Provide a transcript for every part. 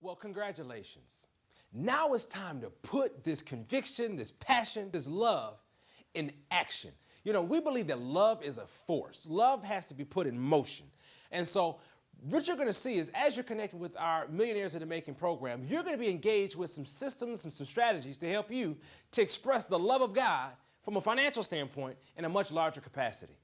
Well, congratulations. Now it's time to put this conviction, this passion, this love in action. You know, we believe that love is a force. Love has to be put in motion. And so what you're going to see is as you're connected with our Millionaires in the Making program, you're going to be engaged with some systems and some strategies to help you to express the love of God from a financial standpoint in a much larger capacity.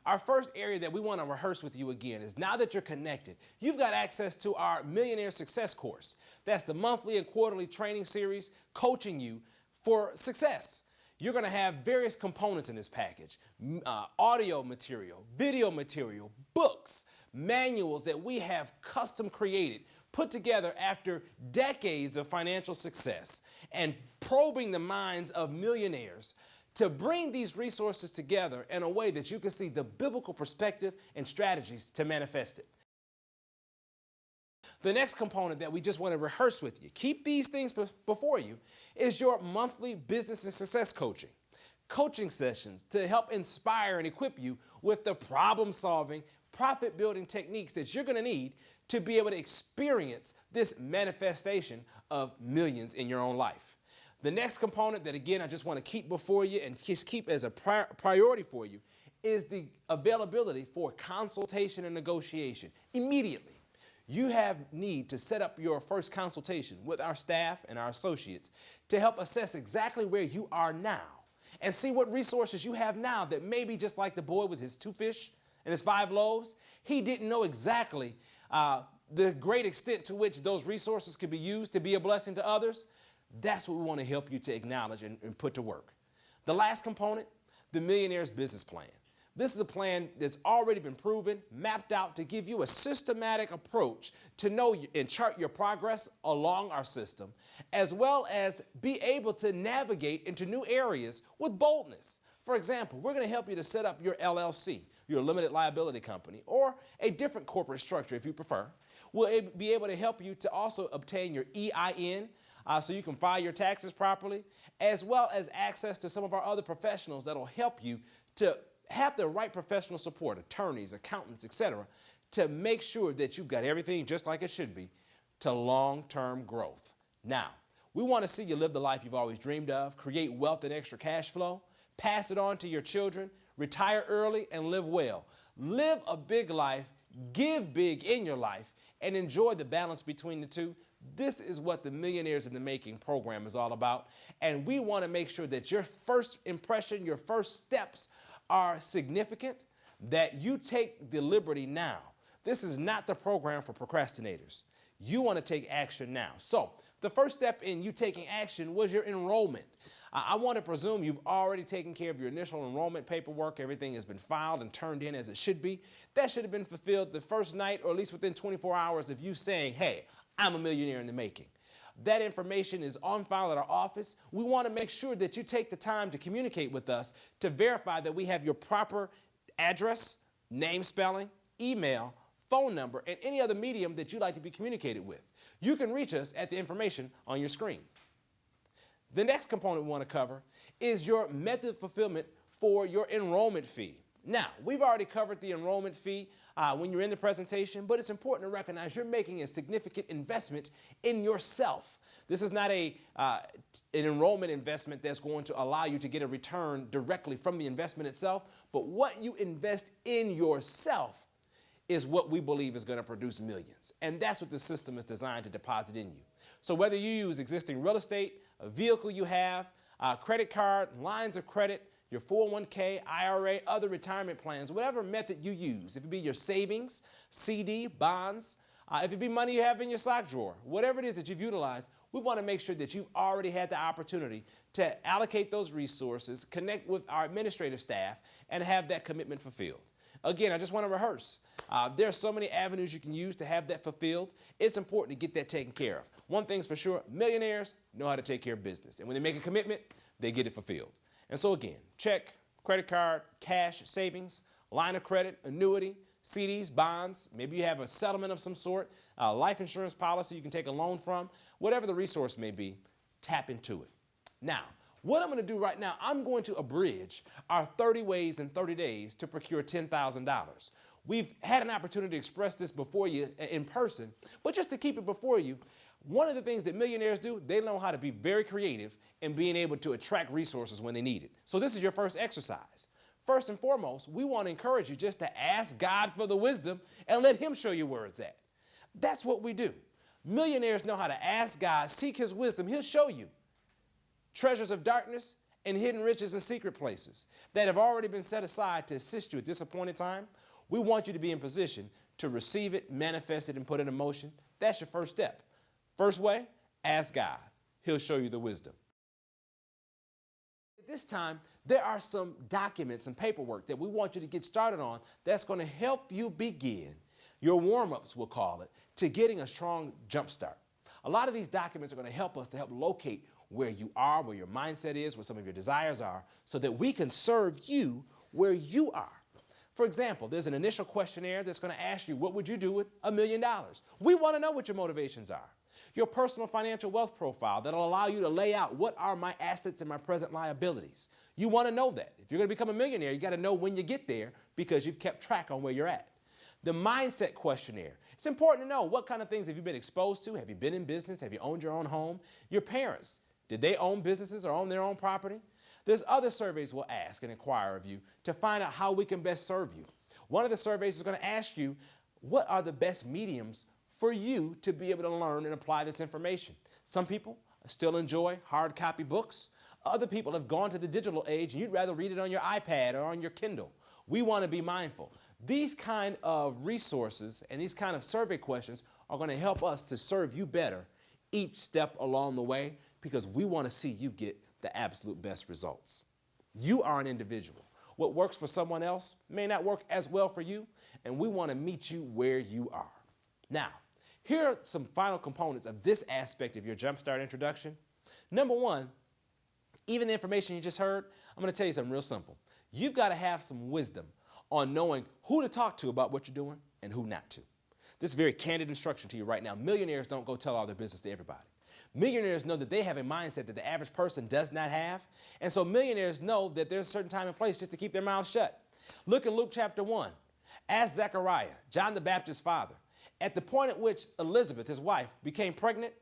Our first area that we want to rehearse with you again is now that you're connected, you've got access to our Millionaire Success course. That's the monthly and quarterly training series coaching you for success. You're going to have various components in this package, audio material, video material, books, manuals that we have custom created, put together after decades of financial success and probing the minds of millionaires to bring these resources together in a way that you can see the biblical perspective and strategies to manifest it. The next component that we just want to rehearse with you, keep these things before you, is your monthly business and success coaching. Coaching sessions to help inspire and equip you with the problem-solving, profit-building techniques that you're going to need to be able to experience this manifestation of millions in your own life. The next component that, again, I just want to keep before you and just keep as a priority for you is the availability for consultation and negotiation immediately. You have need to set up your first consultation with our staff and our associates to help assess exactly where you are now and see what resources you have now that maybe just like the boy with his 2 fish and his 5 loaves, he didn't know exactly the great extent to which those resources could be used to be a blessing to others. That's what we want to help you to acknowledge and put to work. The last component, the Millionaire's Business Plan. This is a plan that's already been proven, mapped out to give you a systematic approach to know and chart your progress along our system, as well as be able to navigate into new areas with boldness. For example, we're going to help you to set up your LLC, your limited liability company, or a different corporate structure if you prefer. We'll be able to help you to also obtain your EIN, so you can file your taxes properly, as well as access to some of our other professionals that will help you to have the right professional support, attorneys, accountants, etc., to make sure that you've got everything just like it should be to long-term growth. Now, we want to see you live the life you've always dreamed of, create wealth and extra cash flow, pass it on to your children, retire early, and live well. Live a big life, give big in your life, and enjoy the balance between the two. This is what the Millionaires in the Making program is all about. And we want to make sure that your first impression, your first steps are significant, that you take the liberty now. This is not the program for procrastinators. You want to take action now. So the first step in you taking action was your enrollment. I want to presume you've already taken care of your initial enrollment paperwork. Everything has been filed and turned in as it should be. That should have been fulfilled the first night or at least within 24 hours of you saying, hey, I'm a millionaire in the making. That information is on file at our office. We want to make sure that you take the time to communicate with us to verify that we have your proper address, name spelling, email, phone number, and any other medium that you'd like to be communicated with. You can reach us at the information on your screen. The next component we want to cover is your method of fulfillment for your enrollment fee. Now, we've already covered the enrollment fee when you're in the presentation, but it's important to recognize you're making a significant investment in yourself. This is not an enrollment investment that's going to allow you to get a return directly from the investment itself, but what you invest in yourself is what we believe is going to produce millions. And that's what the system is designed to deposit in you. So whether you use existing real estate, a vehicle you have, a credit card, lines of credit, your 401k, IRA, other retirement plans, whatever method you use, if it be your savings, CD, bonds, if it be money you have in your sock drawer, whatever it is that you've utilized, we want to make sure that you've already had the opportunity to allocate those resources, connect with our administrative staff, and have that commitment fulfilled. Again, I just want to rehearse. There are so many avenues you can use to have that fulfilled. It's important to get that taken care of. One thing's for sure, millionaires know how to take care of business. And when they make a commitment, they get it fulfilled. And so again, check, credit card, cash, savings, line of credit, annuity, CDs, bonds, maybe you have a settlement of some sort, a life insurance policy you can take a loan from, whatever the resource may be, tap into it. Now, what I'm going to do right now, I'm going to abridge our 30 ways in 30 days to procure $10,000. We've had an opportunity to express this before you in person, but just to keep it before you, one of the things that millionaires do, they know how to be very creative in being able to attract resources when they need it. So this is your first exercise. First and foremost, we want to encourage you just to ask God for the wisdom and let him show you where it's at. That's what we do. Millionaires know how to ask God, seek his wisdom. He'll show you treasures of darkness and hidden riches in secret places that have already been set aside to assist you at this appointed time. We want you to be in position to receive it, manifest it, and put it in motion. That's your first step. First way, ask God. He'll show you the wisdom. At this time, there are some documents and paperwork that we want you to get started on that's going to help you begin your warm-ups, we'll call it, to getting a strong jump start. A lot of these documents are going to help us to help locate where you are, where your mindset is, where some of your desires are, so that we can serve you where you are. For example, there's an initial questionnaire that's going to ask you, what would you do with $1 million? We want to know what your motivations are. Your personal financial wealth profile that'll allow you to lay out what are my assets and my present liabilities. You want to know that. If you're going to become a millionaire, you got to know when you get there because you've kept track on where you're at. The mindset questionnaire. It's important to know what kind of things have you been exposed to? Have you been in business? Have you owned your own home? Your parents, did they own businesses or own their own property? There's other surveys we'll ask and inquire of you to find out how we can best serve you. One of the surveys is going to ask you, what are the best mediums for you to be able to learn and apply this information? Some people still enjoy hard copy books. Other people have gone to the digital age and you'd rather read it on your iPad or on your Kindle. We want to be mindful. These kind of resources and these kind of survey questions are going to help us to serve you better each step along the way because we want to see you get the absolute best results. You are an individual. What works for someone else may not work as well for you, and we want to meet you where you are. Now, here are some final components of this aspect of your Jumpstart introduction. Number one, even the information you just heard, I'm going to tell you something real simple. You've got to have some wisdom on knowing who to talk to about what you're doing and who not to. This is very candid instruction to you right now. Millionaires don't go tell all their business to everybody. Millionaires know that they have a mindset that the average person does not have. And so millionaires know that there's a certain time and place just to keep their mouths shut. Look in Luke chapter 1. Ask Zechariah, John the Baptist's father, at the point at which Elizabeth, his wife, became pregnant,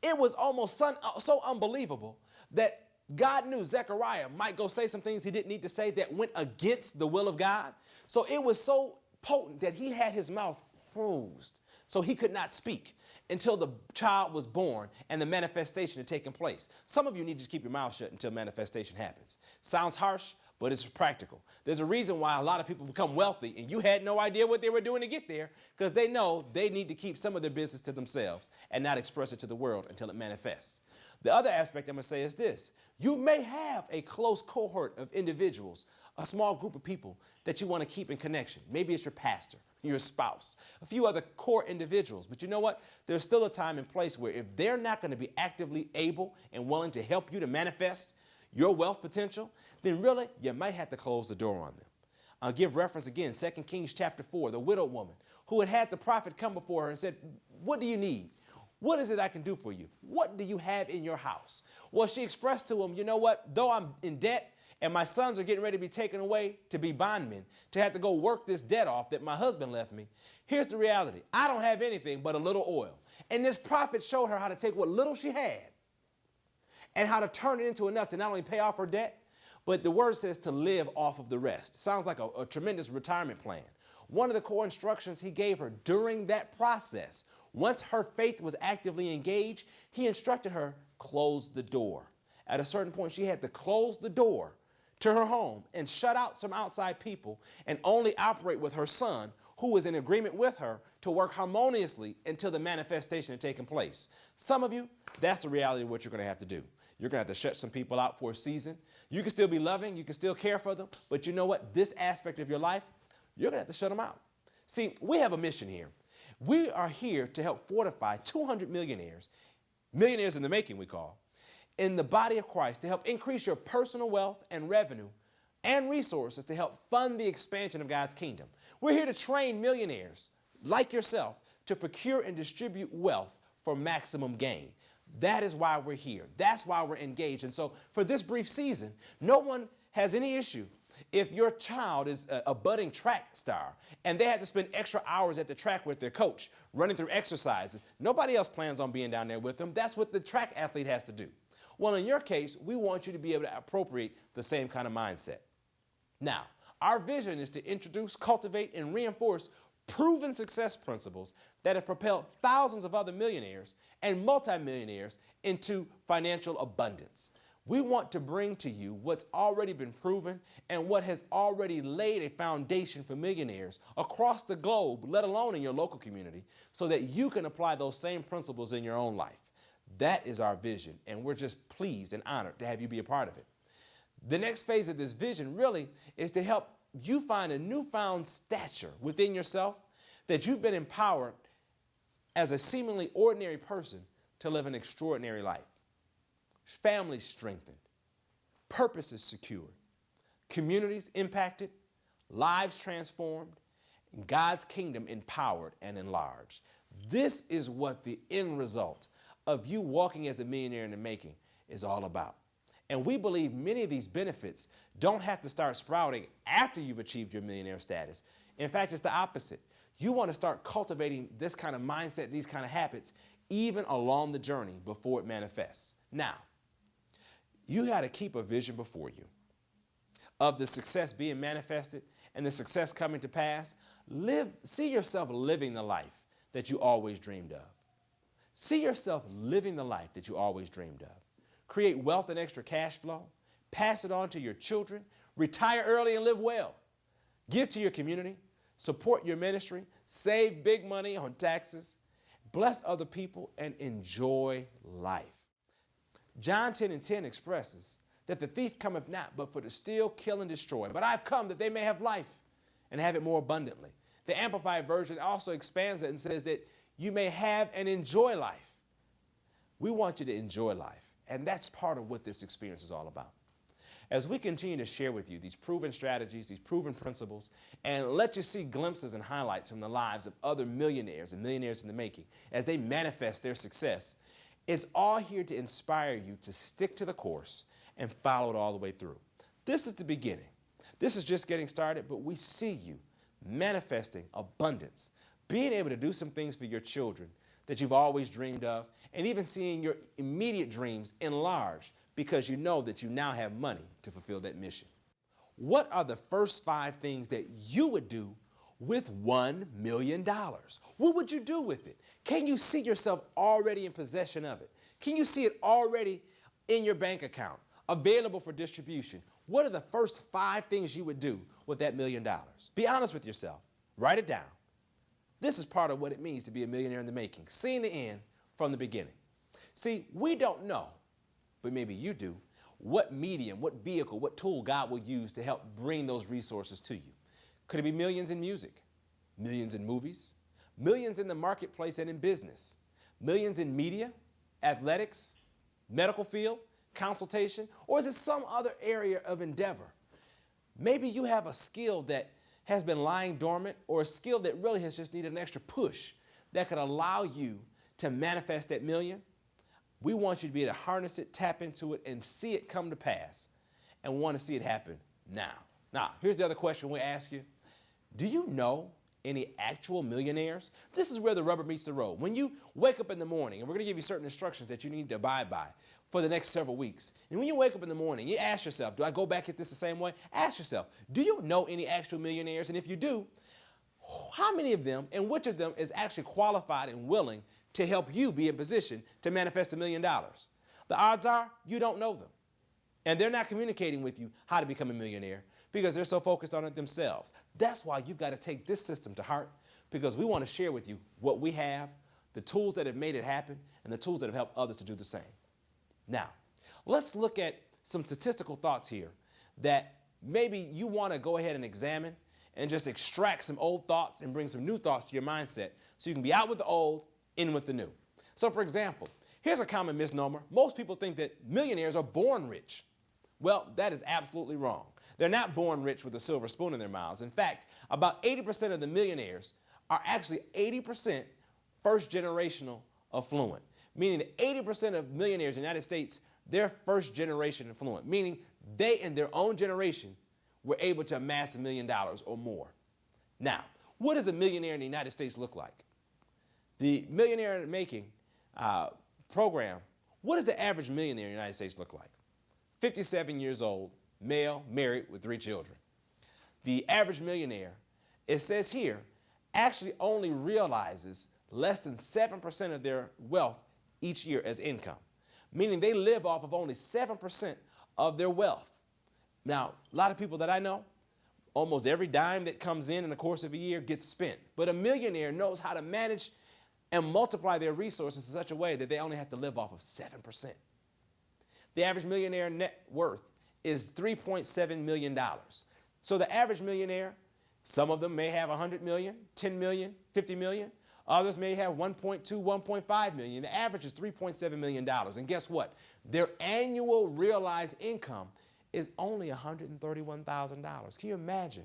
it was almost so unbelievable that God knew Zechariah might go say some things he didn't need to say that went against the will of God. So it was so potent that he had his mouth closed so he could not speak until the child was born and the manifestation had taken place. Some of you need to keep your mouth shut until manifestation happens. Sounds harsh, but it's practical. There's a reason why a lot of people become wealthy and you had no idea what they were doing to get there because they know they need to keep some of their business to themselves and not express it to the world until it manifests. The other aspect I'm going to say is this. You may have a close cohort of individuals, a small group of people that you want to keep in connection. Maybe it's your pastor, your spouse, a few other core individuals. But you know what? There's still a time and place where if they're not going to be actively able and willing to help you to manifest your wealth potential, then really you might have to close the door on them. I'll give reference again, 2 Kings chapter 4, the widowed woman who had the prophet come before her and said, what do you need? What is it I can do for you? What do you have in your house? Well, she expressed to him, you know what? Though I'm in debt and my sons are getting ready to be taken away to be bondmen, to have to go work this debt off that my husband left me, here's the reality. I don't have anything but a little oil. And this prophet showed her how to take what little she had and how to turn it into enough to not only pay off her debt, but the word says to live off of the rest. Sounds like a tremendous retirement plan. One of the core instructions he gave her during that process, once her faith was actively engaged, he instructed her, close the door. At a certain point, she had to close the door to her home and shut out some outside people and only operate with her son, who was in agreement with her, to work harmoniously until the manifestation had taken place. Some of you, that's the reality of what you're going to have to do. You're going to have to shut some people out for a season. You can still be loving, you can still care for them, but you know what? This aspect of your life, you're going to have to shut them out. See, we have a mission here. We are here to help fortify 200 millionaires in the making we call, in the body of Christ to help increase your personal wealth and revenue and resources to help fund the expansion of God's kingdom. We're here to train millionaires like yourself to procure and distribute wealth for maximum gain. That is why we're here. That's why we're engaged. And so for this brief season, no one has any issue If your child is a budding track star and they had to spend extra hours at the track with their coach, running through exercises, nobody else plans on being down there with them. That's what the track athlete has to do. Well, in your case, we want you to be able to appropriate the same kind of mindset. Now, our vision is to introduce, cultivate, and reinforce proven success principles that have propelled thousands of other millionaires and multimillionaires into financial abundance. We want to bring to you what's already been proven and what has already laid a foundation for millionaires across the globe, let alone in your local community, so that you can apply those same principles in your own life. That is our vision, and we're just pleased and honored to have you be a part of it. The next phase of this vision really is to help you find a newfound stature within yourself that you've been empowered as a seemingly ordinary person to live an extraordinary life. Families strengthened, purposes secured, communities impacted, lives transformed, and God's kingdom empowered and enlarged. This is what the end result of you walking as a millionaire in the making is all about. And we believe many of these benefits don't have to start sprouting after you've achieved your millionaire status. In fact, it's the opposite. You want to start cultivating this kind of mindset, these kind of habits, even along the journey before it manifests. Now, you got to keep a vision before you of the success being manifested and the success coming to pass. See yourself living the life that you always dreamed of. See yourself living the life that you always dreamed of. Create wealth and extra cash flow. Pass it on to your children. Retire early and live well. Give to your community. Support your ministry. Save big money on taxes. Bless other people and enjoy life. John 10:10 expresses that the thief cometh not but for to steal, kill, and destroy. But I've come that they may have life and have it more abundantly. The Amplified Version also expands it and says that you may have and enjoy life. We want you to enjoy life. And that's part of what this experience is all about. As we continue to share with you these proven strategies, these proven principles, and let you see glimpses and highlights from the lives of other millionaires and millionaires in the making as they manifest their success, it's all here to inspire you to stick to the course and follow it all the way through. This is the beginning. This is just getting started, but we see you manifesting abundance, being able to do some things for your children that you've always dreamed of, and even seeing your immediate dreams enlarged because you know that you now have money to fulfill that mission. What are the first 5 things that you would do with $1 million? What would you do with it? Can you see yourself already in possession of it? Can you see it already in your bank account, available for distribution? What are the first 5 things you would do with that $1 million? Be honest with yourself. Write it down. This is part of what it means to be a millionaire in the making, seeing the end from the beginning. See, we don't know, but maybe you do, what medium, what vehicle, what tool God will use to help bring those resources to you. Could it be millions in music, millions in movies, millions in the marketplace and in business, millions in media, athletics, medical field, consultation, or is it some other area of endeavor? Maybe you have a skill that has been lying dormant, or a skill that really has just needed an extra push that could allow you to manifest that million. We want you to be able to harness it, tap into it, and see it come to pass, and want to see it happen now. Now, here's the other question we ask you. Do you know any actual millionaires? This is where the rubber meets the road. When you wake up in the morning, and we're going to give you certain instructions that you need to abide by for the next several weeks. And when you wake up in the morning, you ask yourself, do I go back at this the same way? Ask yourself, do you know any actual millionaires? And if you do, how many of them and which of them is actually qualified and willing to help you be in position to manifest $1 million? The odds are you don't know them. And they're not communicating with you how to become a millionaire because they're so focused on it themselves. That's why you've got to take this system to heart, because we want to share with you what we have, the tools that have made it happen, and the tools that have helped others to do the same. Now, let's look at some statistical thoughts here that maybe you want to go ahead and examine and just extract some old thoughts and bring some new thoughts to your mindset so you can be out with the old, in with the new. So for example, here's a common misnomer. Most people think that millionaires are born rich. Well, that is absolutely wrong. They're not born rich with a silver spoon in their mouths. In fact, about 80% of the millionaires are actually 80% first generational affluent, meaning that 80% of millionaires in the United States, they're first generation affluent, meaning they in their own generation were able to amass $1 million or more. Now, what does a millionaire in the United States look like? The Millionaire in the Making program, what does the average millionaire in the United States look like? 57 years old, male, married with 3 children. The average millionaire, it says here, actually only realizes less than 7% of their wealth each year as income, meaning they live off of only 7% of their wealth. Now, a lot of people that I know, almost every dime that comes in the course of a year gets spent. But a millionaire knows how to manage and multiply their resources in such a way that they only have to live off of 7%. The average millionaire net worth is $3.7 million. So the average millionaire, some of them may have 100 million, 10 million, 50 million. Others may have 1.2, 1.5 million. The average is $3.7 million. And guess what? Their annual realized income is only $131,000. Can you imagine?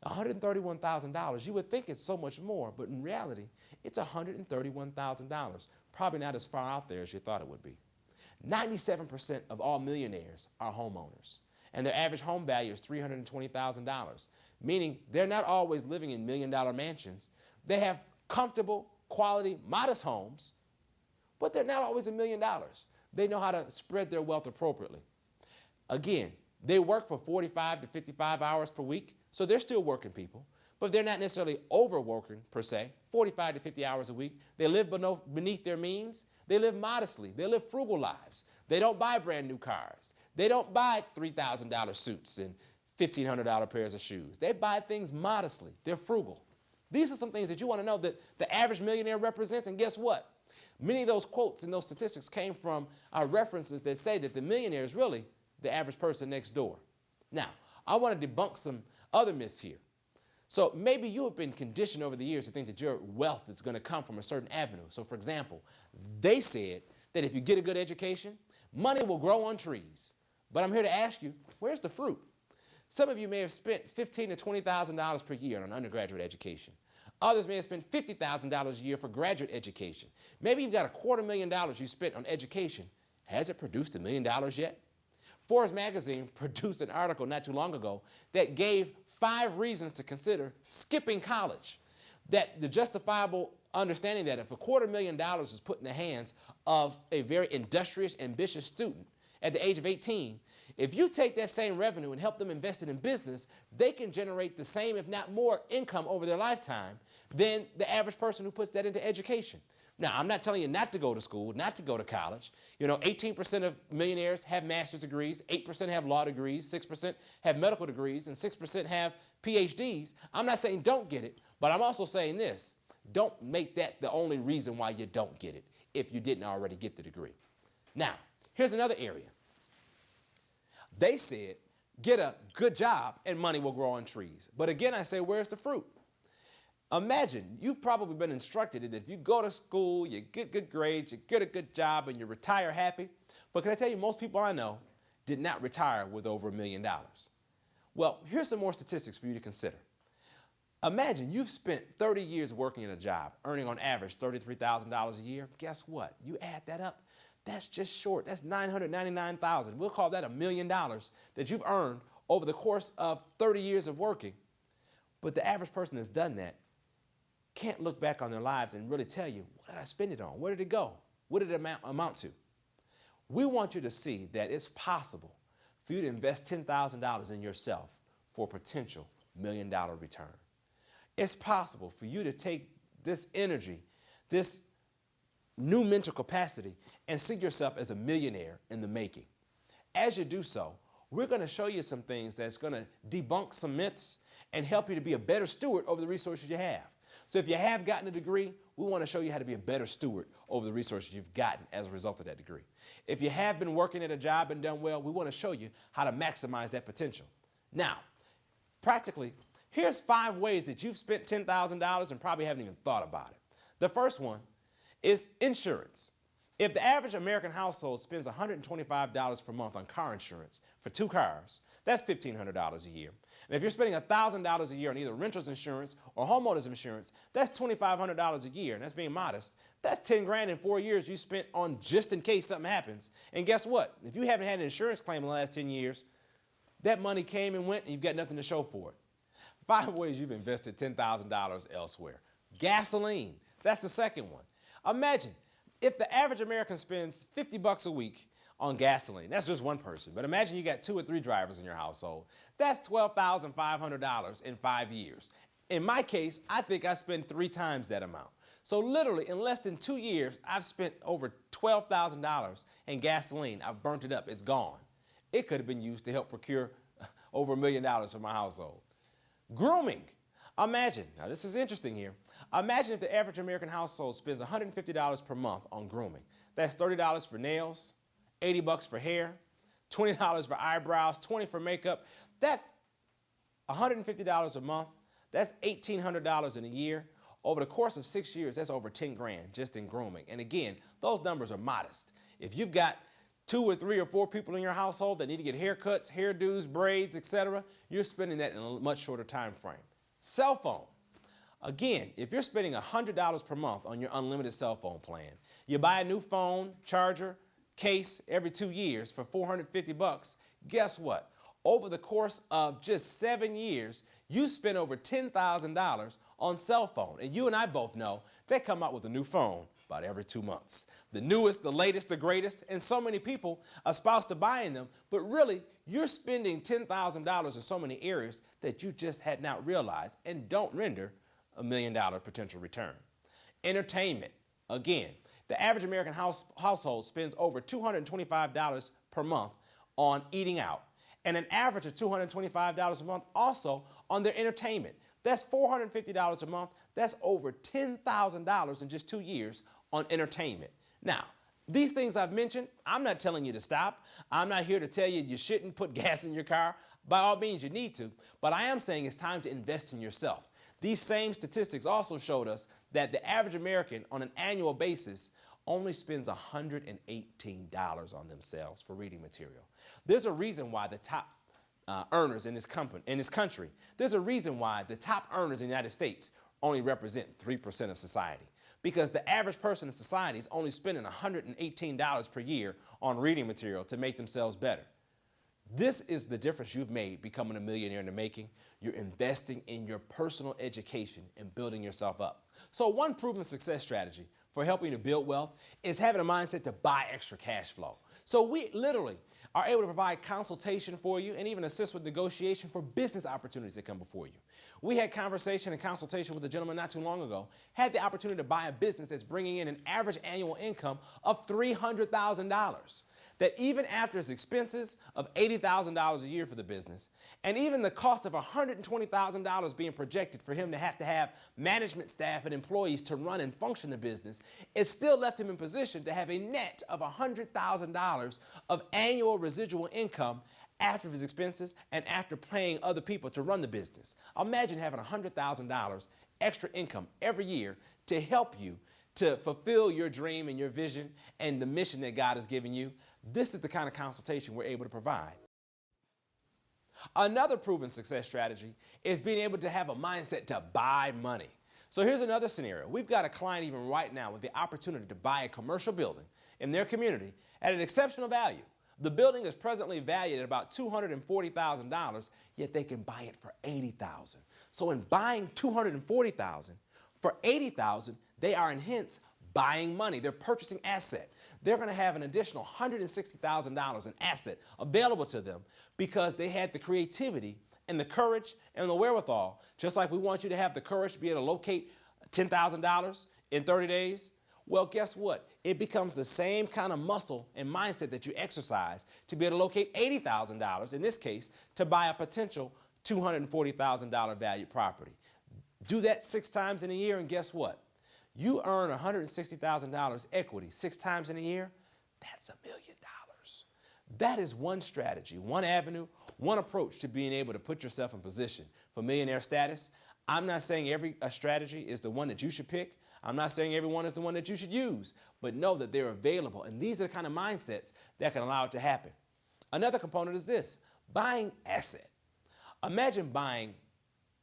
$131,000. You would think it's so much more, but in reality, it's $131,000. Probably not as far out there as you thought it would be. 97% of all millionaires are homeowners, and their average home value is $320,000, meaning they're not always living in million-dollar mansions. They have comfortable, quality, modest homes, but they're not always $1 million. They know how to spread their wealth appropriately. Again, they work for 45 to 55 hours per week, so they're still working people, but they're not necessarily overworking per se, 45 to 50 hours a week. They live beneath their means. They live modestly. They live frugal lives. They don't buy brand new cars. They don't buy $3,000 suits and $1,500 pairs of shoes. They buy things modestly. They're frugal. These are some things that you want to know that the average millionaire represents, and guess what? Many of those quotes and those statistics came from references that say that the millionaire is really the average person next door. Now, I want to debunk some other myths here. So maybe you have been conditioned over the years to think that your wealth is going to come from a certain avenue. So for example, they said that if you get a good education, money will grow on trees. But I'm here to ask you, where's the fruit? Some of you may have spent $15,000 to $20,000 per year on an undergraduate education. Others may have spent $50,000 a year for graduate education. Maybe you've got $250,000 you spent on education. Has it produced $1 million yet? Forbes magazine produced an article not too long ago that gave 5 reasons to consider skipping college. That the justifiable understanding that if $250,000 is put in the hands of a very industrious, ambitious student at the age of 18, if you take that same revenue and help them invest it in business, they can generate the same, if not more, income over their lifetime than the average person who puts that into education. Now, I'm not telling you not to go to school, not to go to college. 18% of millionaires have master's degrees, 8% have law degrees, 6% have medical degrees, and 6% have PhDs. I'm not saying don't get it, but I'm also saying this. Don't make that the only reason why you don't get it if you didn't already get the degree. Now, here's another area. They said, get a good job and money will grow on trees. But again, I say, where's the fruit? Imagine, you've probably been instructed that if you go to school, you get good grades, you get a good job, and you retire happy. But can I tell you, most people I know did not retire with over $1 million. Well, here's some more statistics for you to consider. Imagine you've spent 30 years working in a job, earning on average $33,000 a year. Guess what? You add that up, that's just short. That's $999,000. We'll call that $1 million that you've earned over the course of 30 years of working. But the average person that's done that can't look back on their lives and really tell you, what did I spend it on? Where did it go? What did it amount to? We want you to see that it's possible for you to invest $10,000 in yourself for a potential $1 million return. It's possible for you to take this energy, this new mental capacity, and see yourself as a millionaire in the making. As you do so, we're going to show you some things that's going to debunk some myths and help you to be a better steward over the resources you have. So if you have gotten a degree, we want to show you how to be a better steward over the resources you've gotten as a result of that degree. If you have been working at a job and done well, we want to show you how to maximize that potential. Now, practically, here's 5 ways that you've spent $10,000 and probably haven't even thought about it. The first one is insurance. If the average American household spends $125 per month on car insurance for 2 cars, that's $1,500 a year. And if you're spending $1,000 a year on either renter's insurance or homeowner's insurance, that's $2,500 a year, and that's being modest. That's $10,000 in 4 years you spent on just in case something happens. And guess what? If you haven't had an insurance claim in the last 10 years, That money came and went, and you've got nothing to show for it. 5 ways you've invested $10,000 elsewhere. Gasoline, that's the second one. Imagine if the average American spends 50 bucks a week on gasoline. That's just one person. But imagine you got 2 or 3 drivers in your household. That's $12,500 in 5 years. In my case, I think I spend 3 times that amount. So literally, in less than 2 years, I've spent over $12,000 in gasoline. I've burnt it up. It's gone. It could have been used to help procure over $1 million for my household. Grooming. Imagine, now this is interesting here. Imagine if the average American household spends $150 per month on grooming. That's $30 for nails, 80 bucks for hair, $20 for eyebrows, 20 for makeup. That's $150 a month. That's $1,800 in a year. Over the course of 6 years, that's over 10 grand just in grooming. And again, those numbers are modest. If you've got 2 or 3 or 4 people in your household that need to get haircuts, hairdos, braids, etc., you're spending that in a much shorter time frame. Cell phone. Again, if you're spending $100 per month on your unlimited cell phone plan, you buy a new phone, charger, case every 2 years for 450 bucks, guess what? Over the course of just 7 years, you spend over $10,000 on cell phone. And you and I both know they come out with a new phone about every 2 months. The newest, the latest, the greatest, and so many people espouse to buying them, but really, you're spending $10,000 in so many areas that you just had not realized and don't render $1 million potential return. Entertainment. Again, the average American household spends over $225 per month on eating out, and an average of $225 a month also on their entertainment. That's $450 a month. That's over $10,000 in just 2 years on entertainment. Now, these things I've mentioned, I'm not telling you to stop. I'm not here to tell you you shouldn't put gas in your car. By all means, you need to. But I am saying it's time to invest in yourself. These same statistics also showed us that the average American on an annual basis only spends $118 on themselves for reading material. There's a reason why the top earners in this country, there's a reason why the top earners in the United States only represent 3% of society. Because the average person in society is only spending $118 per year on reading material to make themselves better. This is the difference you've made becoming a millionaire in the making. You're investing in your personal education and building yourself up. So one proven success strategy for helping you to build wealth is having a mindset to buy extra cash flow. So we literally are able to provide consultation for you and even assist with negotiation for business opportunities that come before you. We had conversation and consultation with a gentleman not too long ago, had the opportunity to buy a business that's bringing in an average annual income of $300,000. That even after his expenses of $80,000 a year for the business, and even the cost of $120,000 being projected for him to have management staff and employees to run and function the business, it still left him in position to have a net of $100,000 of annual residual income after his expenses and after paying other people to run the business. Imagine having $100,000 extra income every year to help you to fulfill your dream and your vision and the mission that God has given you. This is the kind of consultation we're able to provide. Another proven success strategy is being able to have a mindset to buy money. So here's another scenario. We've got a client even right now with the opportunity to buy a commercial building in their community at an exceptional value. The building is presently valued at about $240,000, yet they can buy it for $80,000. So in buying $240,000 for $80,000, they are in hence buying money. They're purchasing asset. They're going to have an additional $160,000 in asset available to them because they had the creativity and the courage and the wherewithal, just like we want you to have the courage to be able to locate $10,000 in 30 days. Well, guess what? It becomes the same kind of muscle and mindset that you exercise to be able to locate $80,000, in this case, to buy a potential $240,000 valued property. Do that 6 times in a year, and guess what? You earn $160,000 equity 6 times in a year. That's $1 million. That is one strategy, one avenue, one approach to being able to put yourself in position for millionaire status. I'm not saying every strategy is the one that you should pick. I'm not saying everyone is the one that you should use, but know that they're available. And these are the kind of mindsets that can allow it to happen. Another component is this: buying asset. Imagine buying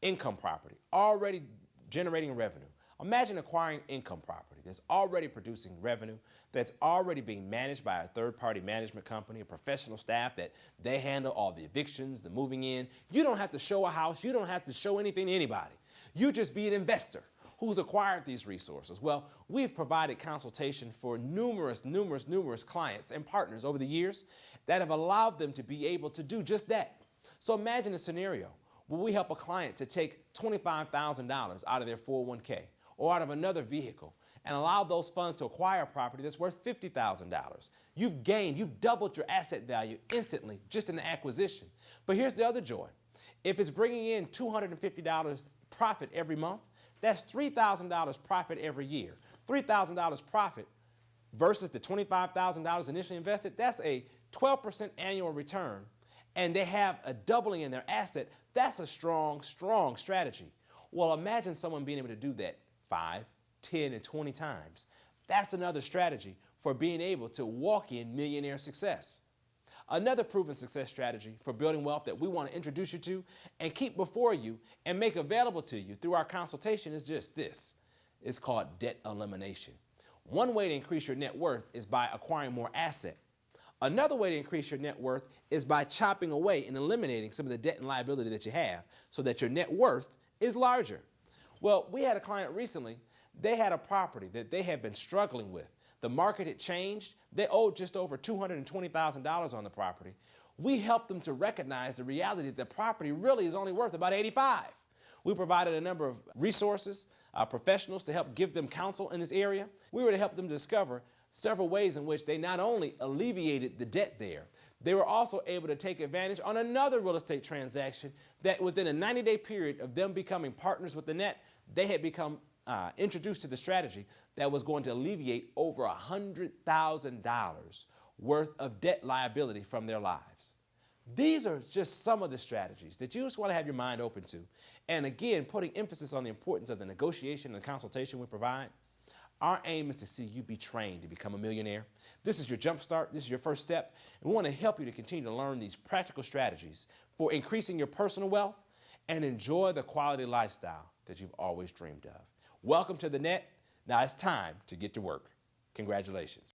income property, already generating revenue. Imagine acquiring income property. that's already producing revenue, that's already being managed by a third-party management company, a professional staff that they handle all the evictions, the moving in. You don't have to show a house. You don't have to show anything to anybody. You just be an investor who's acquired these resources. Well, we've provided consultation for numerous clients and partners over the years that have allowed them to be able to do just that. So imagine a scenario where we help a client to take $25,000 out of their 401k or out of another vehicle and allow those funds to acquire a property that's worth $50,000. You've doubled your asset value instantly just in the acquisition. But here's the other joy. If it's bringing in $250 profit every month, that's $3,000 profit every year. $3,000 profit versus the $25,000 initially invested, that's a 12% annual return. And they have a doubling in their asset. That's a strong strategy. Well, imagine someone being able to do that 5, 10, and 20 times. That's another strategy for being able to walk in millionaire success. Another proven success strategy for building wealth that we want to introduce you to and keep before you and make available to you through our consultation is just this. It's called debt elimination. One way to increase your net worth is by acquiring more asset. Another way to increase your net worth is by chopping away and eliminating some of the debt and liability that you have so that your net worth is larger. Well, we had a client recently. They had a property that they had been struggling with. The market had changed. They owed just over $220,000 on the property. We helped them to recognize the reality that the property really is only worth about $85,000. We provided a number of resources, professionals to help give them counsel in this area. We were to help them discover several ways in which they not only alleviated the debt there, they were also able to take advantage on another real estate transaction that within a 90-day period of them becoming partners with the net, they had become introduced to the strategy that was going to alleviate over $100,000 worth of debt liability from their lives. These are just some of the strategies that you just want to have your mind open to. And again, putting emphasis on the importance of the negotiation and the consultation we provide. Our aim is to see you be trained to become a millionaire. This is your jump start. This is your first step. And we want to help you to continue to learn these practical strategies for increasing your personal wealth and enjoy the quality lifestyle that you've always dreamed of. Welcome to the net. Now it's time to get to work. Congratulations.